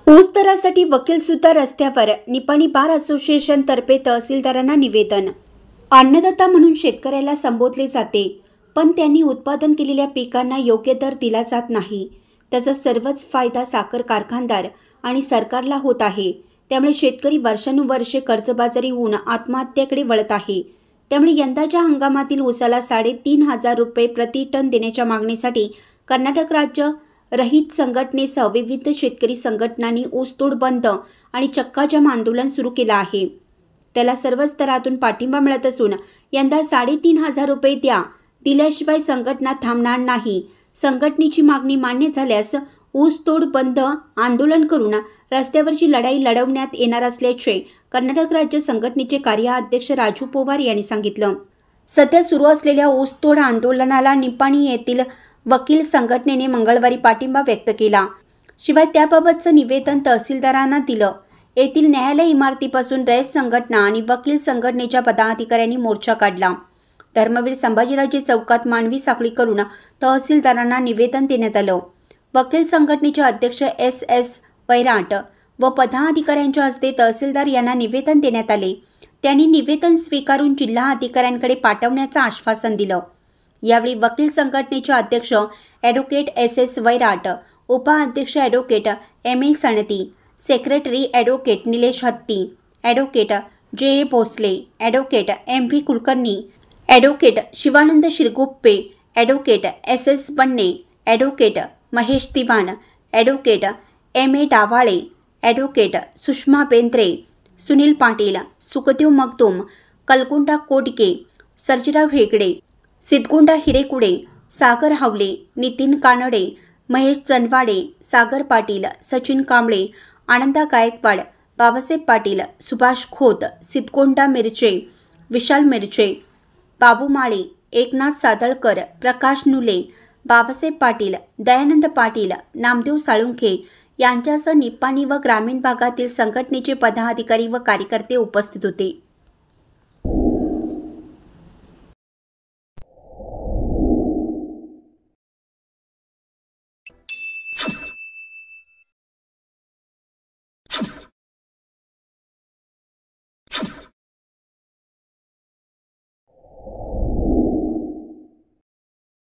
ऊस दरासाठी वकील सुद्धा रस्त्यावर. निपाणी बार असोसिएशन तर्फे तहसीलदारांना निवेदन. अन्नदाता म्हणून शेतकऱ्याला संबोधले जाते, पण त्यांनी उत्पादन केलेल्या पिकांना योग्य दर दिला जात नाही. त्याचा सर्वच फायदा साखर कारखानदार आणि सरकारला होत आहे. त्यामुळे शेतकरी वर्षानुवर्षे कर्जबाजारी होऊन आत्महत्येकडे वळत आहे. त्यामुळे यंदाच्या हंगामातील ऊसाला 3,500 रुपये प्रति टन देण्याच्या मागणीसाठी कर्नाटक राज्य रहित संघटनेसह विविध शेतकरी संघटनांनी ऊसतोड बंद आणि चक्काजाम आंदोलन सुरू केलं आहे. त्याला सर्व स्तरातून पाठिंबा मिळत असून यंदा 3,500 रुपये दिल्याशिवाय संघटना थांबणार नाही. संघटनेची मागणी मान्य झाल्यास ऊसतोड बंद आंदोलन करून रस्त्यावरची लढाई लढवण्यात येणार असल्याचे कर्नाटक राज्य संघटनेचे कार्याध्यक्ष राजू पवार यांनी सांगितलं. सध्या सुरू असलेल्या ऊसतोड आंदोलनाला निपाणी येथील वकील संघटनेने मंगळवारी पाठिंबा व्यक्त केला. शिवाय त्याबाबतचं निवेदन तहसीलदारांना दिलं. येथील न्यायालय इमारतीपासून रयत संघटना आणि वकील संघटनेच्या पदाधिकाऱ्यांनी मोर्चा काढला. धर्मवीर संभाजीराजे चौकात मानवी साखळी करून तहसीलदारांना निवेदन देण्यात आलं. वकील संघटनेचे अध्यक्ष S.S. वैराट व पदाधिकाऱ्यांच्या हस्ते तहसीलदार यांना निवेदन देण्यात आले. त्यांनी निवेदन स्वीकारून जिल्हा अधिकाऱ्यांकडे पाठवण्याचं आश्वासन दिलं. यावेळी वकील संघटनेचे अध्यक्ष ॲडव्होकेट S.S. वैराट, उपाध्यक्ष advocate M.A. Sanati, secretary advocate Nilesh Hatti, advocate J.A. Bhosale, advocate M.V. Kulkarni, advocate Shivanand Shirguppe, advocate S.S. Banne, advocate Mahesh Diwan, advocate M.A. Dawale, advocate Sushma Bendre, Sunil Patil, Sukhdev Magdum, Kalgunda Kodke, Sarjirao Hegde, Siddhagonda Hirekude, Sagar Hawale, Nitin Kanade, Mahesh Janwade, Sagar Patil, Sachin Kamble, Ananda Gaikwad, Babasaheb Patil, Subhash Khot, Siddhagonda Mirche, Vishal मिरचे, बाबू माळे, एकनाथ सादळकर, प्रकाश नुले, बाबासाहेब पाटील, दयानंद पाटील, नामदेव साळुंखे यांच्यासह निपाणी व ग्रामीण भागातील संघटनेचे पदाधिकारी व कार्यकर्ते उपस्थित होते.